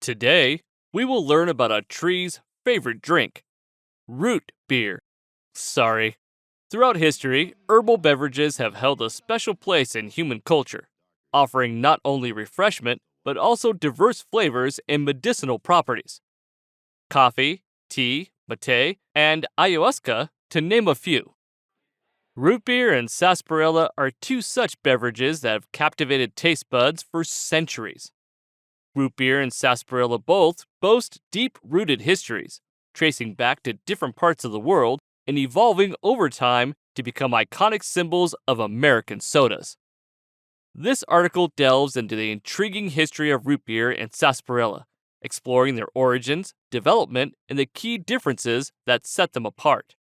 Today, we will learn about a tree's favorite drink, root beer. Sorry. Throughout history, herbal beverages have held a special place in human culture, offering not only refreshment, but also diverse flavors and medicinal properties. Coffee, tea, mate, and ayahuasca, to name a few. Root beer and sarsaparilla are two such beverages that have captivated taste buds for centuries. Root beer and sarsaparilla both boast deep-rooted histories, tracing back to different parts of the world and evolving over time to become iconic symbols of American sodas. This article delves into the intriguing history of root beer and sarsaparilla, exploring their origins, development, and the key differences that set them apart.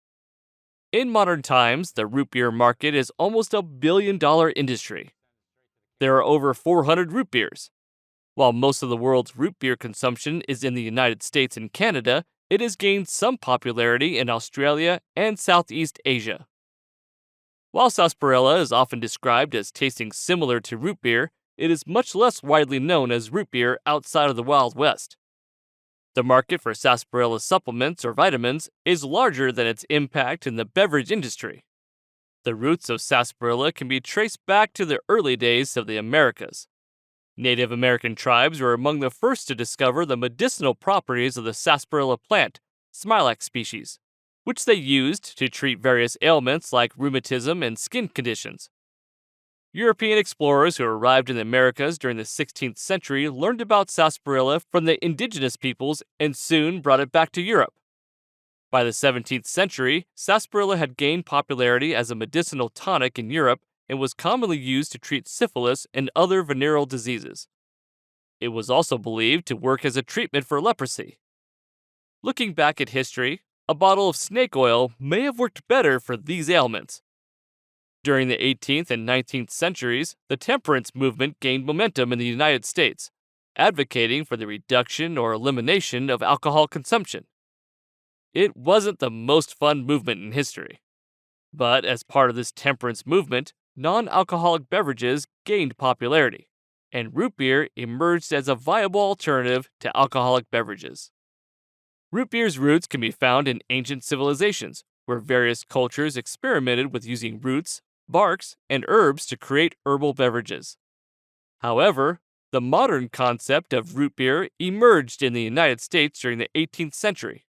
In modern times, the root beer market is almost a billion-dollar industry. There are over 400 root beers. While most of the world's root beer consumption is in the United States and Canada, it has gained some popularity in Australia and Southeast Asia. While sarsaparilla is often described as tasting similar to root beer, it is much less widely known as root beer outside of the Wild West. The market for sarsaparilla supplements or vitamins is larger than its impact in the beverage industry. The roots of sarsaparilla can be traced back to the early days of the Americas. Native American tribes were among the first to discover the medicinal properties of the sarsaparilla plant, Smilax species, which they used to treat various ailments like rheumatism and skin conditions. European explorers who arrived in the Americas during the 16th century learned about sarsaparilla from the indigenous peoples and soon brought it back to Europe. By the 17th century, sarsaparilla had gained popularity as a medicinal tonic in Europe and was commonly used to treat syphilis and other venereal diseases. It was also believed to work as a treatment for leprosy. Looking back at history, a bottle of snake oil may have worked better for these ailments. During the 18th and 19th centuries, the temperance movement gained momentum in the United States, advocating for the reduction or elimination of alcohol consumption. It wasn't the most fun movement in history. But as part of this temperance movement, non-alcoholic beverages gained popularity, and root beer emerged as a viable alternative to alcoholic beverages. Root beer's roots can be found in ancient civilizations, where various cultures experimented with using roots, barks, and herbs to create herbal beverages. However, the modern concept of root beer emerged in the United States during the 18th century.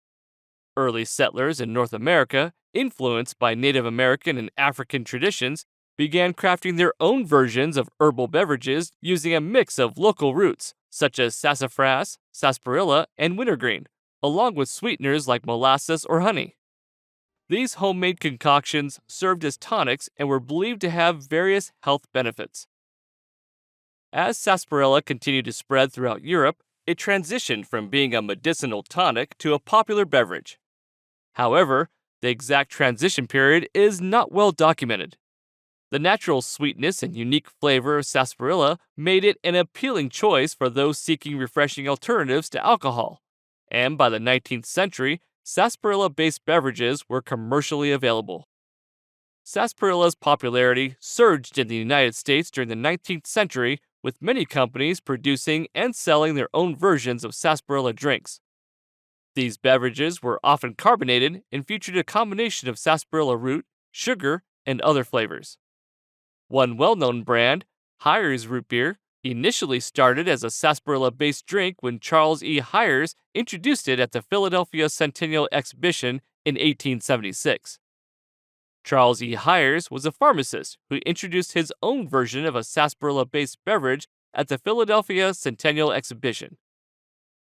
Early settlers in North America, influenced by Native American and African traditions, began crafting their own versions of herbal beverages using a mix of local roots, such as sassafras, sarsaparilla, and wintergreen, along with sweeteners like molasses or honey. These homemade concoctions served as tonics and were believed to have various health benefits. As sarsaparilla continued to spread throughout Europe, it transitioned from being a medicinal tonic to a popular beverage. However, the exact transition period is not well documented. The natural sweetness and unique flavor of sarsaparilla made it an appealing choice for those seeking refreshing alternatives to alcohol, and by the 19th century, sarsaparilla-based beverages were commercially available. Sarsaparilla's popularity surged in the United States during the 19th century, with many companies producing and selling their own versions of sarsaparilla drinks. These beverages were often carbonated and featured a combination of sarsaparilla root, sugar, and other flavors. One well-known brand, Hires Root Beer, initially started as a sarsaparilla-based drink when Charles E. Hires introduced it at the Philadelphia Centennial Exhibition in 1876. Charles E. Hires was a pharmacist who introduced his own version of a sarsaparilla-based beverage at the Philadelphia Centennial Exhibition.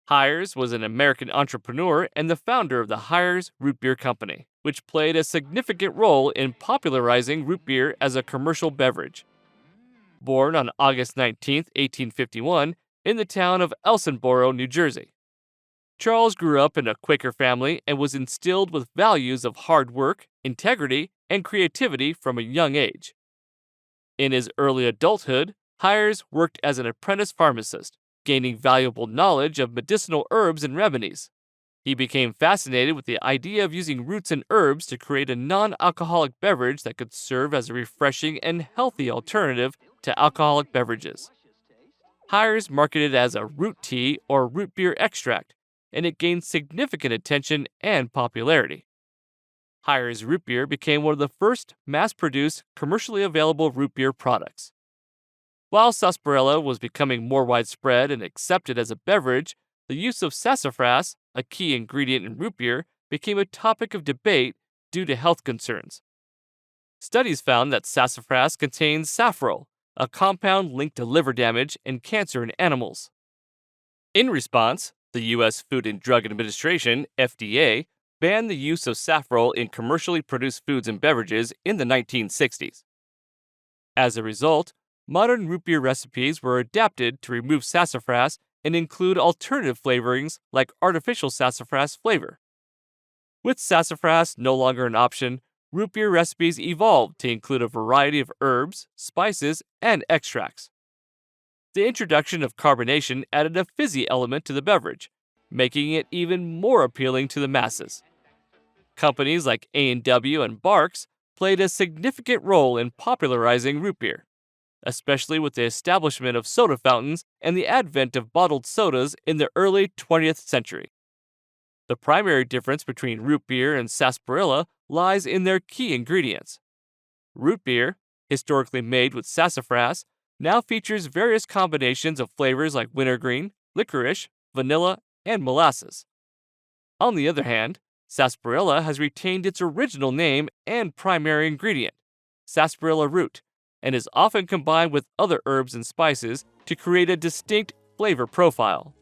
Hires was an American entrepreneur and the founder of the Hires Root Beer Company, which played a significant role in popularizing root beer as a commercial beverage. Born on August 19, 1851, in the town of Elsinboro, New Jersey. Charles grew up in a Quaker family and was instilled with values of hard work, integrity, and creativity from a young age. In his early adulthood, Hires worked as an apprentice pharmacist, gaining valuable knowledge of medicinal herbs and remedies. He became fascinated with the idea of using roots and herbs to create a non-alcoholic beverage that could serve as a refreshing and healthy alternative to alcoholic beverages. Hires marketed as a root tea or root beer extract, and it gained significant attention and popularity. Hires root beer became one of the first mass produced, commercially available root beer products. While sarsaparilla was becoming more widespread and accepted as a beverage, the use of sassafras, a key ingredient in root beer, became a topic of debate due to health concerns. Studies found that sassafras contains safrole, a compound linked to liver damage and cancer in animals. In response, the U.S. Food and Drug Administration, FDA, banned the use of safrole in commercially produced foods and beverages in the 1960s. As a result, modern root beer recipes were adapted to remove sassafras and include alternative flavorings like artificial sassafras flavor. With sassafras no longer an option, root beer recipes evolved to include a variety of herbs, spices, and extracts. The introduction of carbonation added a fizzy element to the beverage, making it even more appealing to the masses. Companies like A&W and Barks played a significant role in popularizing root beer, especially with the establishment of soda fountains and the advent of bottled sodas in the early 20th century. The primary difference between root beer and sarsaparilla lies in their key ingredients. Root beer, historically made with sassafras, now features various combinations of flavors like wintergreen, licorice, vanilla, and molasses. On the other hand, sarsaparilla has retained its original name and primary ingredient, sarsaparilla root, and is often combined with other herbs and spices to create a distinct flavor profile.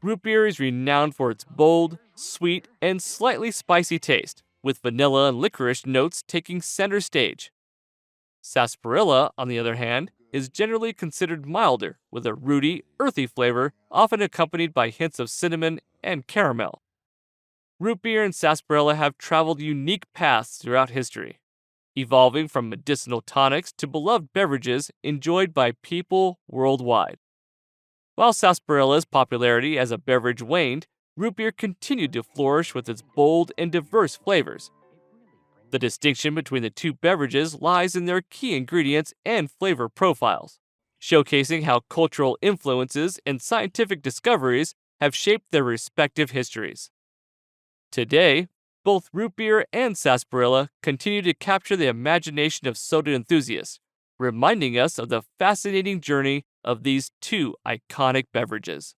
Root beer is renowned for its bold, sweet, and slightly spicy taste, with vanilla and licorice notes taking center stage. Sarsaparilla, on the other hand, is generally considered milder, with a rooty, earthy flavor often accompanied by hints of cinnamon and caramel. Root beer and sarsaparilla have traveled unique paths throughout history, evolving from medicinal tonics to beloved beverages enjoyed by people worldwide. While sarsaparilla's popularity as a beverage waned, root beer continued to flourish with its bold and diverse flavors. The distinction between the two beverages lies in their key ingredients and flavor profiles, showcasing how cultural influences and scientific discoveries have shaped their respective histories. Today, both root beer and sarsaparilla continue to capture the imagination of soda enthusiasts, reminding us of the fascinating journey of these two iconic beverages.